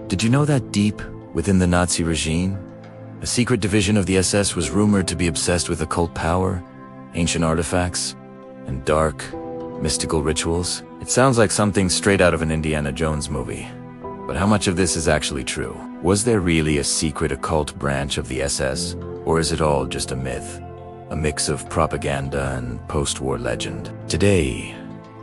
Did you know that deep within the Nazi regime, a secret division of the SS was rumored to be obsessed with occult power, ancient artifacts, and dark, mystical rituals? It sounds like something straight out of an Indiana Jones movie. But how much of this is actually true? Was there really a secret occult branch of the SS? Or is it all just a myth? A mix of propaganda and post-war legend? Today,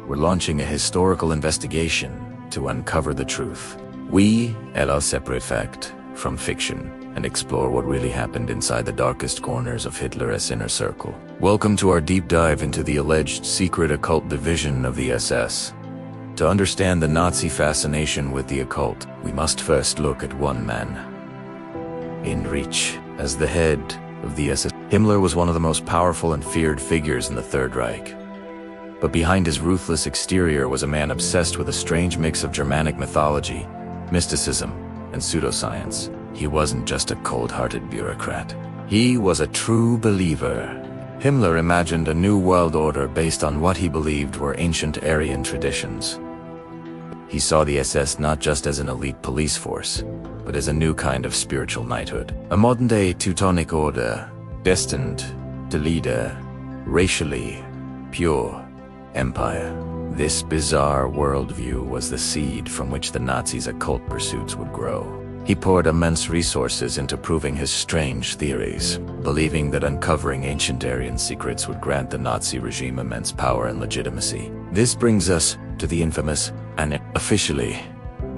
we're launching a historical investigation to uncover the truth. We separate fact from fiction and explore what really happened inside the darkest corners of Hitler's inner circle. Welcome to our deep dive into the alleged secret occult division of the SS. To understand the Nazi fascination with the occult, we must first look at one man. Heinrich, as the head of the SS. Himmler was one of the most powerful and feared figures in the Third Reich. But behind his ruthless exterior was a man obsessed with a strange mix of Germanic mythology, mysticism, and pseudoscience. He wasn't just a cold-hearted bureaucrat. He was a true believer. Himmler imagined a new world order based on what he believed were ancient Aryan traditions. He saw the SS not just as an elite police force, but as a new kind of spiritual knighthood. A modern-day Teutonic order, destined to lead a racially pure empire. This bizarre worldview was the seed from which the Nazis' occult pursuits would grow. He poured immense resources into proving his strange theories, believing that uncovering ancient Aryan secrets would grant the Nazi regime immense power and legitimacy. This brings us to the infamous officially,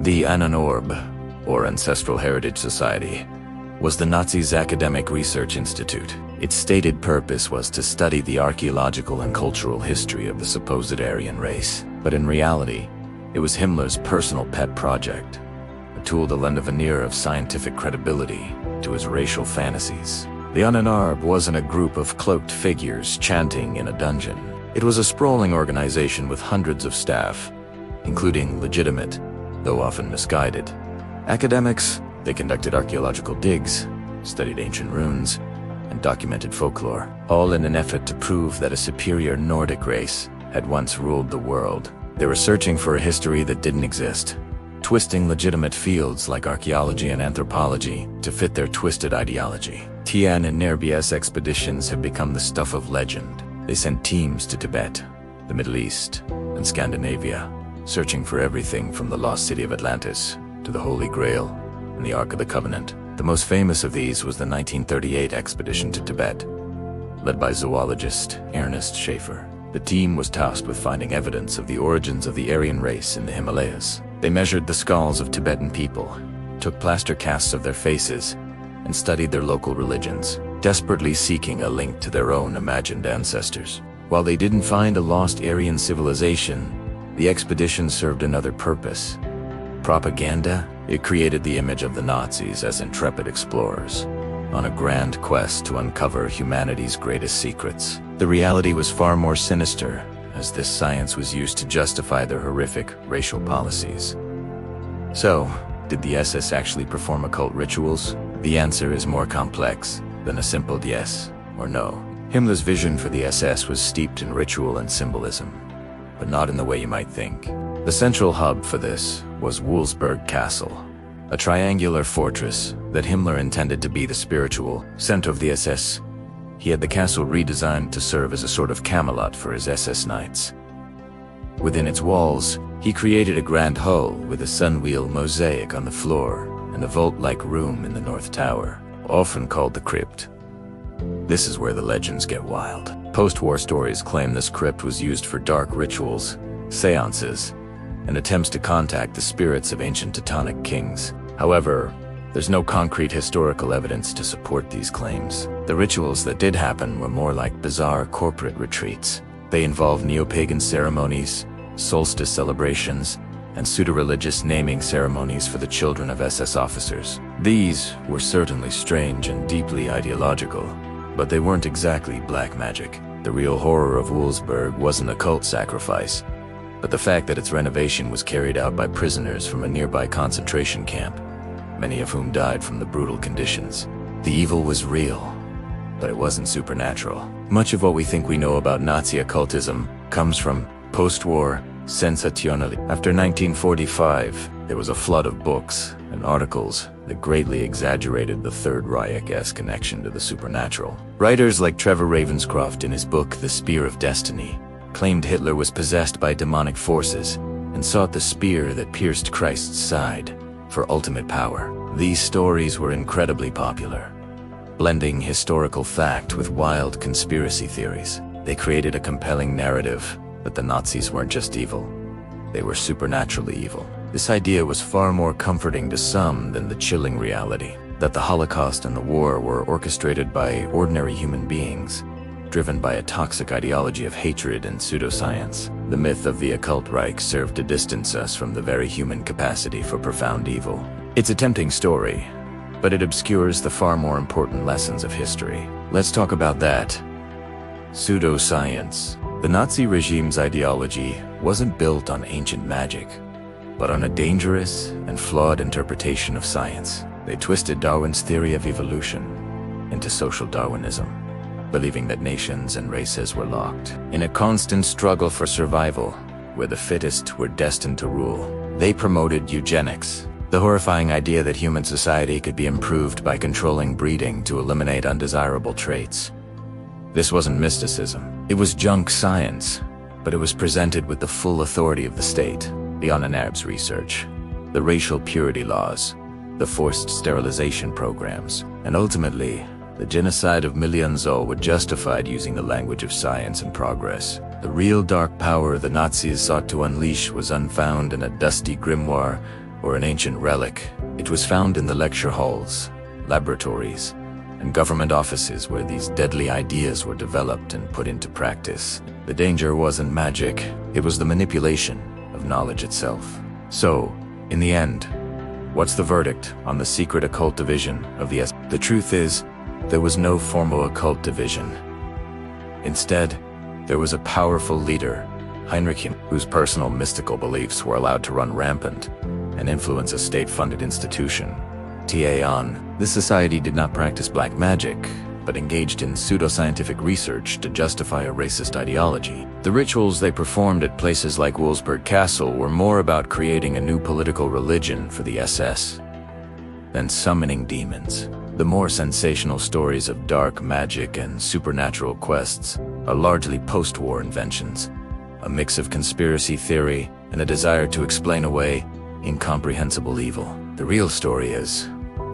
the Ahnenerbe, or Ancestral Heritage Society, was the Nazis' academic research institute. Its stated purpose was to study the archaeological and cultural history of the supposed Aryan race. But in reality, it was Himmler's personal pet project, a tool to lend a veneer of scientific credibility to his racial fantasies. The Ahnenerbe wasn't a group of cloaked figures chanting in a dungeon. It was a sprawling organization with hundreds of staff, including legitimate, though often misguided, academics. They conducted archaeological digs, studied ancient runes, and documented folklore, all in an effort to prove that a superior Nordic race had once ruled the world. They were searching for a history that didn't exist, twisting legitimate fields like archaeology and anthropology to fit their twisted ideology. Ahnenerbe's expeditions have become the stuff of legend. They sent teams to Tibet, the Middle East, and Scandinavia, searching for everything from the lost city of Atlantis to the Holy Grail and the Ark of the Covenant. The most famous of these was the 1938 expedition to Tibet, led by zoologist Ernest Schaefer. The team was tasked with finding evidence of the origins of the Aryan race in the Himalayas. They measured the skulls of Tibetan people, took plaster casts of their faces, and studied their local religions, desperately seeking a link to their own imagined ancestors. While they didn't find a lost Aryan civilization, the expedition served another purpose. Propaganda. It created the image of the Nazis as intrepid explorers, on a grand quest to uncover humanity's greatest secrets. The reality was far more sinister, as this science was used to justify their horrific racial policies. So, did the SS actually perform occult rituals? The answer is more complex than a simple yes or no. Himmler's vision for the SS was steeped in ritual and symbolism, but not in the way you might think. The central hub for this was Wurzburg Castle, a triangular fortress that Himmler intended to be the spiritual center of the SS. He had the castle redesigned to serve as a sort of Camelot for his SS knights. Within its walls, he created a grand hall with a sunwheel mosaic on the floor and a vault-like room in the North Tower, often called the Crypt. This is where the legends get wild. Post-war stories claim this crypt was used for dark rituals, seances, and attempts to contact the spirits of ancient Teutonic kings. However, there's no concrete historical evidence to support these claims. The rituals that did happen were more like bizarre corporate retreats. They involved neo-pagan ceremonies, solstice celebrations, and pseudo-religious naming ceremonies for the children of SS officers. These were certainly strange and deeply ideological, but they weren't exactly black magic. The real horror of Wurzburg wasn't a cult sacrifice, but the fact that its renovation was carried out by prisoners from a nearby concentration camp, many of whom died from the brutal conditions. The evil was real, but it wasn't supernatural. Much of what we think we know about Nazi occultism comes from post-war sensationalism. After 1945, there was a flood of books and and articles that greatly exaggerated the Third Reich-esque connection to the supernatural. Writers like Trevor Ravenscroft in his book The Spear of Destiny claimed Hitler was possessed by demonic forces and sought the spear that pierced Christ's side for ultimate power. These stories were incredibly popular, blending historical fact with wild conspiracy theories. They created a compelling narrative that the Nazis weren't just evil, they were supernaturally evil. This idea was far more comforting to some than the chilling reality that the Holocaust and the war were orchestrated by ordinary human beings, driven by a toxic ideology of hatred and pseudoscience. The myth of the occult Reich served to distance us from the very human capacity for profound evil. It's a tempting story, but it obscures the far more important lessons of history. Let's talk about that. Pseudoscience. The Nazi regime's ideology wasn't built on ancient magic, but on a dangerous and flawed interpretation of science. They twisted Darwin's theory of evolution into social Darwinism, believing that nations and races were locked in a constant struggle for survival, where the fittest were destined to rule. They promoted eugenics, the horrifying idea that human society could be improved by controlling breeding to eliminate undesirable traits. This wasn't mysticism, it was junk science, but it was presented with the full authority of the state. The Ahnenerbe's research, the racial purity laws, the forced sterilization programs, and ultimately, the genocide of millions all were justified using the language of science and progress. The real dark power the Nazis sought to unleash was unfound in a dusty grimoire or an ancient relic. It was found in the lecture halls, laboratories, and government offices where these deadly ideas were developed and put into practice. The danger wasn't magic, it was the manipulation of knowledge itself. So, in the end, what's the verdict on the Secret Occult Division of the SS? The truth is, there was no formal occult division. Instead, there was a powerful leader, Heinrich Himmler, whose personal mystical beliefs were allowed to run rampant and influence a state-funded institution. TAON. This society did not practice black magic, but engaged in pseudoscientific research to justify a racist ideology. The rituals they performed at places like Wolfsburg Castle were more about creating a new political religion for the SS than summoning demons. The more sensational stories of dark magic and supernatural quests are largely post-war inventions, a mix of conspiracy theory and a desire to explain away incomprehensible evil. The real story is,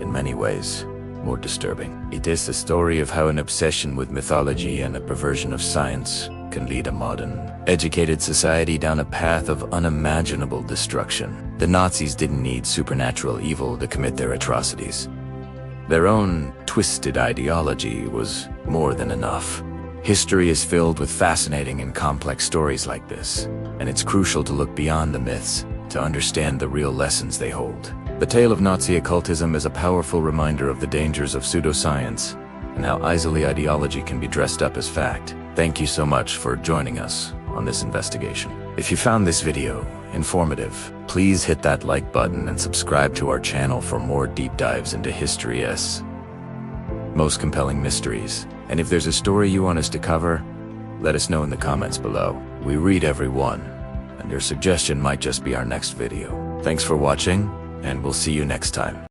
in many ways, more disturbing. It is the story of how an obsession with mythology and a perversion of science can lead a modern, educated society down a path of unimaginable destruction. The Nazis didn't need supernatural evil to commit their atrocities. Their own twisted ideology was more than enough. History is filled with fascinating and complex stories like this, and it's crucial to look beyond the myths to understand the real lessons they hold. The tale of Nazi occultism is a powerful reminder of the dangers of pseudoscience and how easily ideology can be dressed up as fact. Thank you so much for joining us on this investigation. If you found this video informative, please hit that like button and subscribe to our channel for more deep dives into history's most compelling mysteries. And if there's a story you want us to cover, let us know in the comments below. We read every one, and your suggestion might just be our next video. Thanks for watching, and we'll see you next time.